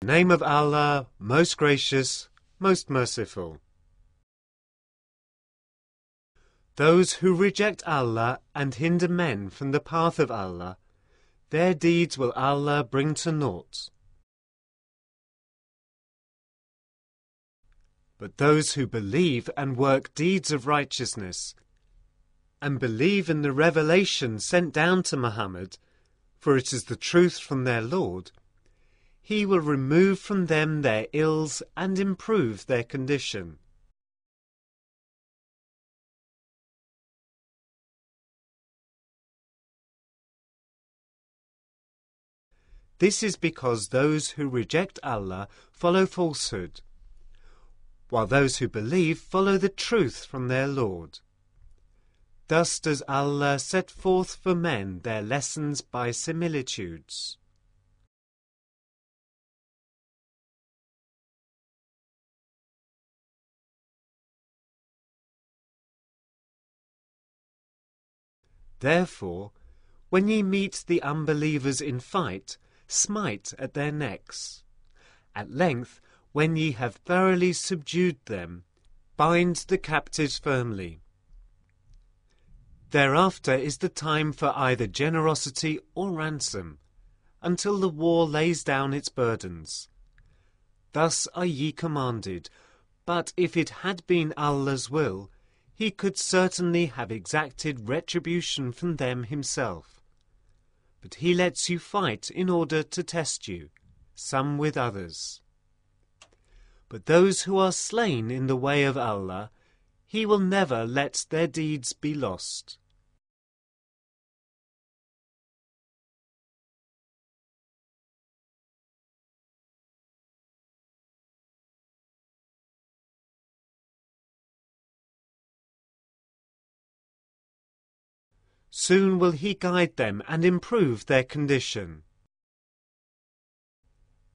Name of Allah, most gracious, most merciful. Those who reject Allah and hinder men from the path of Allah, their deeds will Allah bring to naught. But those who believe and work deeds of righteousness, and believe in the revelation sent down to Muhammad, for it is the truth from their Lord, He will remove from them their ills and improve their condition. This is because those who reject Allah follow falsehood, while those who believe follow the truth from their Lord. Thus does Allah set forth for men their lessons by similitudes. Therefore, when ye meet the unbelievers in fight, smite at their necks. At length, when ye have thoroughly subdued them, bind the captives firmly. Thereafter is the time for either generosity or ransom, until the war lays down its burdens. Thus are ye commanded, but if it had been Allah's will, He could certainly have exacted retribution from them Himself. But He lets you fight in order to test you, some with others. But those who are slain in the way of Allah, He will never let their deeds be lost. Soon will He guide them and improve their condition,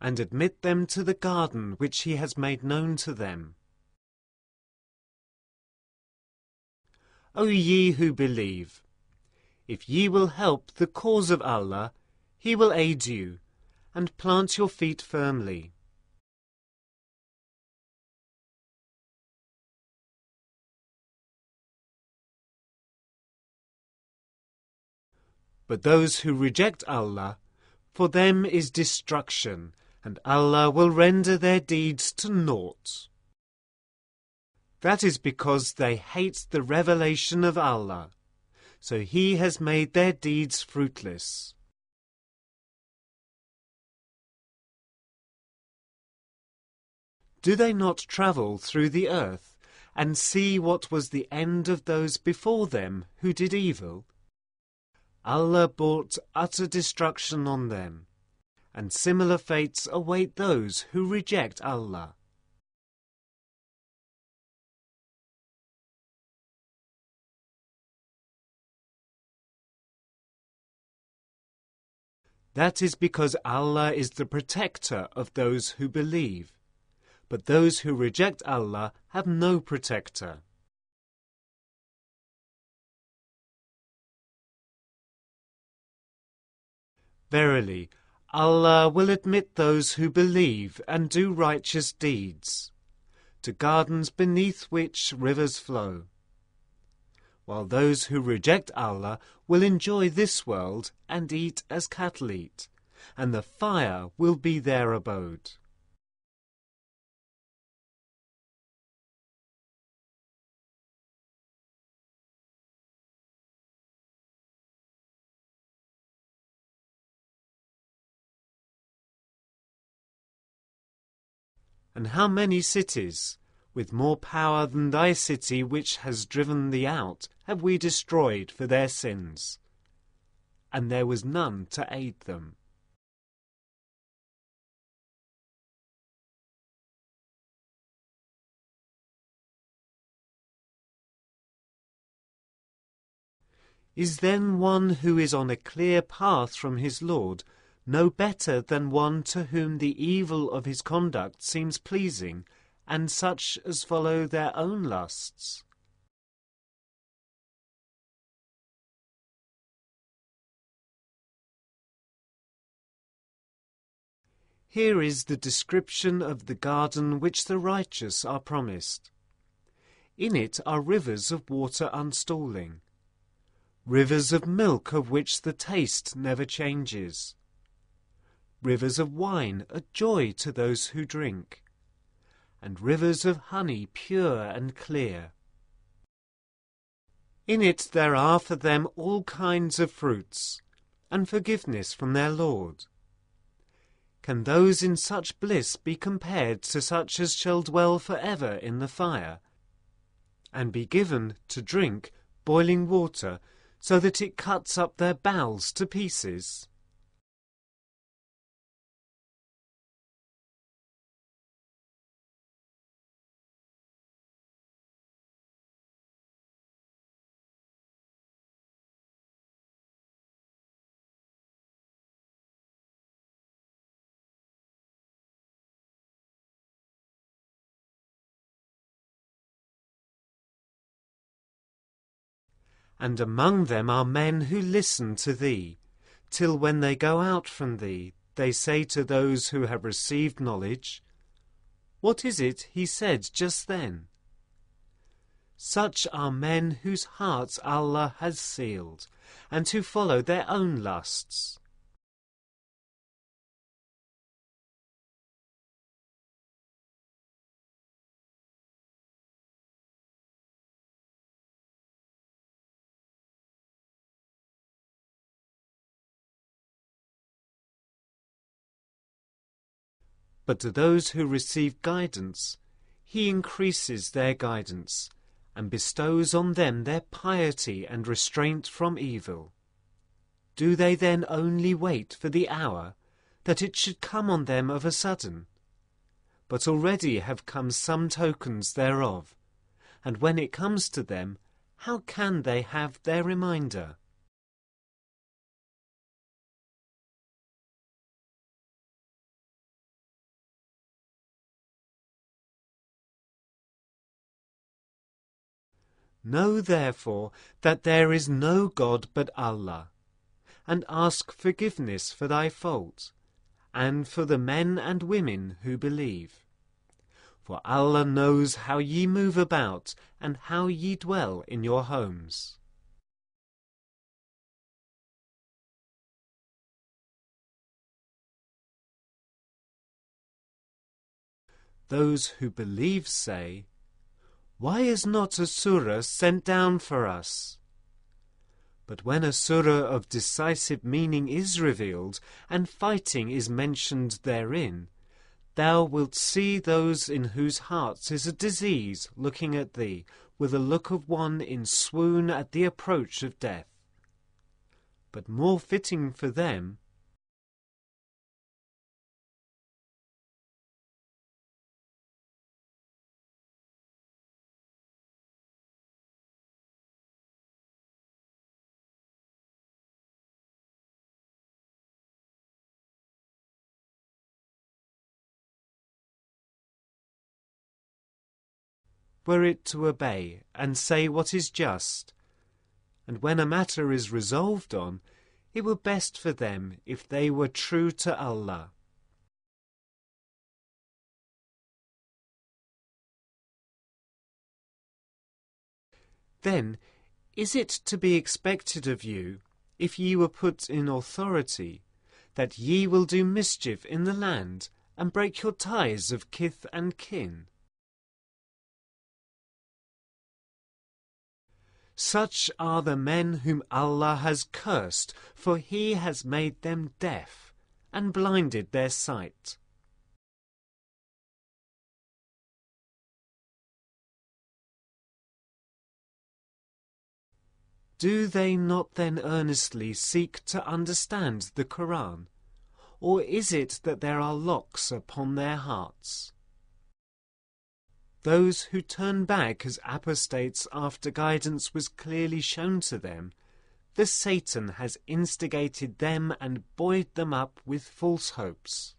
and admit them to the garden which He has made known to them. O ye who believe, if ye will help the cause of Allah, He will aid you, and plant your feet firmly. But those who reject Allah, for them is destruction, and Allah will render their deeds to naught. That is because they hate the revelation of Allah, so He has made their deeds fruitless. Do they not travel through the earth, and see what was the end of those before them who did evil? Allah brought utter destruction on them, and similar fates await those who reject Allah. That is because Allah is the protector of those who believe, but those who reject Allah have no protector. Verily, Allah will admit those who believe and do righteous deeds to gardens beneath which rivers flow, while those who reject Allah will enjoy this world and eat as cattle eat, and the fire will be their abode. And how many cities, with more power than thy city which has driven thee out, have we destroyed for their sins? And there was none to aid them. Is then one who is on a clear path from his Lord no better than one to whom the evil of his conduct seems pleasing, and such as follow their own lusts? Here is the description of the garden which the righteous are promised. In it are rivers of water unstalling, rivers of milk of which the taste never changes, rivers of wine, a joy to those who drink, and rivers of honey pure and clear. In it there are for them all kinds of fruits, and forgiveness from their Lord. Can those in such bliss be compared to such as shall dwell for ever in the fire, and be given to drink boiling water, so that it cuts up their bowels to pieces? And among them are men who listen to thee, till when they go out from thee, they say to those who have received knowledge, "What is it he said just then?" Such are men whose hearts Allah has sealed, and who follow their own lusts. But to those who receive guidance, He increases their guidance, and bestows on them their piety and restraint from evil. Do they then only wait for the hour, that it should come on them of a sudden? But already have come some tokens thereof, and when it comes to them, how can they have their reminder? Know therefore that there is no God but Allah, and ask forgiveness for thy fault, and for the men and women who believe. For Allah knows how ye move about, and how ye dwell in your homes. Those who believe say, "Why is not a surah sent down for us?" But when a surah of decisive meaning is revealed, and fighting is mentioned therein, thou wilt see those in whose hearts is a disease looking at thee with a look of one in swoon at the approach of death. But more fitting for them were it to obey and say what is just, and when a matter is resolved on, it were best for them if they were true to Allah. Then is it to be expected of you, if ye were put in authority, that ye will do mischief in the land, and break your ties of kith and kin? Such are the men whom Allah has cursed, for He has made them deaf, and blinded their sight. Do they not then earnestly seek to understand the Qur'an, or is it that there are locks upon their hearts? Those who turn back as apostates after guidance was clearly shown to them, the Satan has instigated them and buoyed them up with false hopes.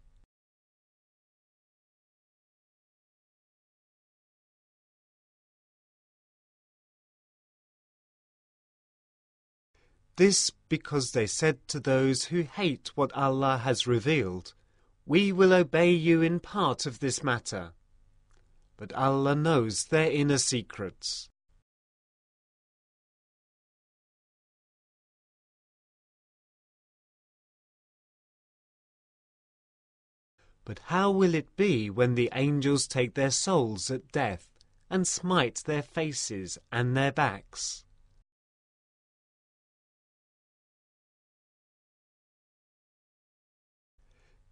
This because they said to those who hate what Allah has revealed, We will obey you in part of this matter, but Allah knows their inner secrets. But how will it be when the angels take their souls at death and smite their faces and their backs?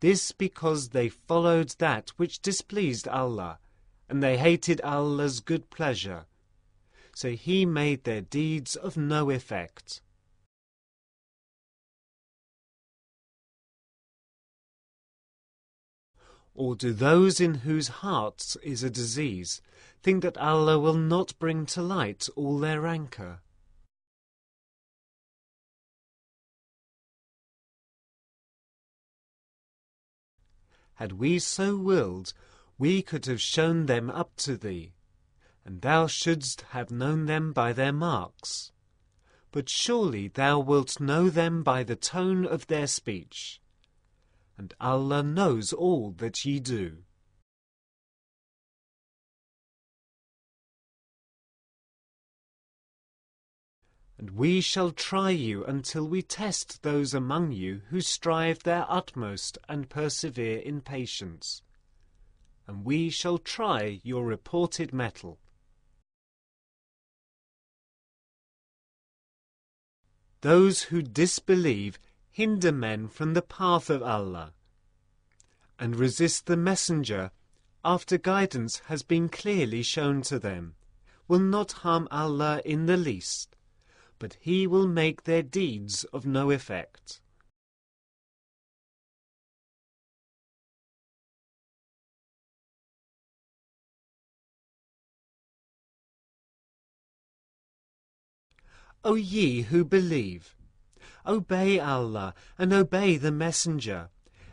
This because they followed that which displeased Allah, and they hated Allah's good pleasure, so He made their deeds of no effect. Or do those in whose hearts is a disease think that Allah will not bring to light all their rancor? Had we so willed, we could have shown them up to thee, and thou shouldst have known them by their marks. But surely thou wilt know them by the tone of their speech, and Allah knows all that ye do. And we shall try you until we test those among you who strive their utmost and persevere in patience. And we shall try your reported mettle. Those who disbelieve hinder men from the path of Allah, and resist the messenger after guidance has been clearly shown to them, will not harm Allah in the least, but He will make their deeds of no effect. O ye who believe, obey Allah and obey the Messenger,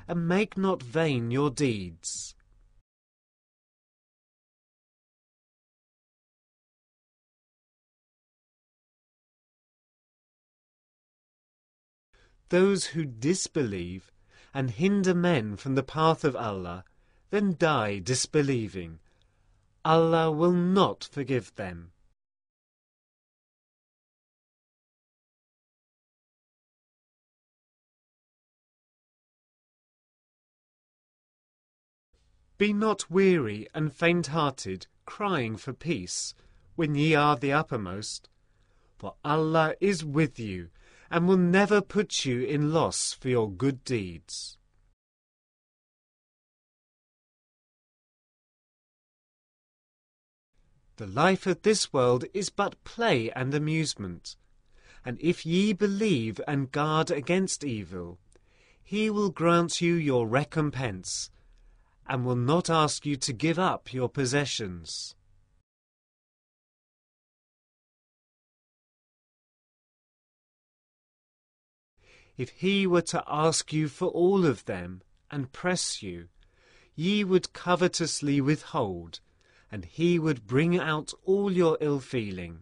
and make not vain your deeds. Those who disbelieve and hinder men from the path of Allah, then die disbelieving. Allah will not forgive them. Be not weary and faint-hearted, crying for peace, when ye are the uppermost, for Allah is with you, and will never put you in loss for your good deeds. The life of this world is but play and amusement, and if ye believe and guard against evil, He will grant you your recompense, and will not ask you to give up your possessions. If He were to ask you for all of them and press you, ye would covetously withhold, and He would bring out all your ill-feeling.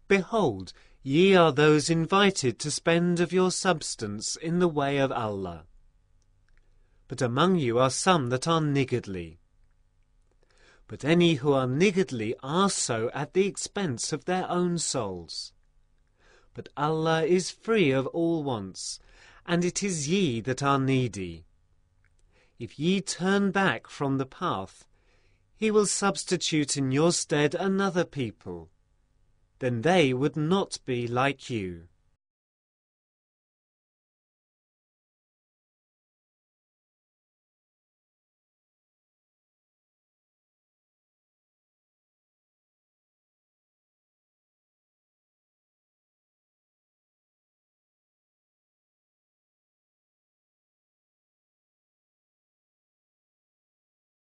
Behold, ye are those invited to spend of your substance in the way of Allah. But among you are some that are niggardly. But any who are niggardly are so at the expense of their own souls. But Allah is free of all wants, and it is ye that are needy. If ye turn back from the path, He will substitute in your stead another people. Then they would not be like you.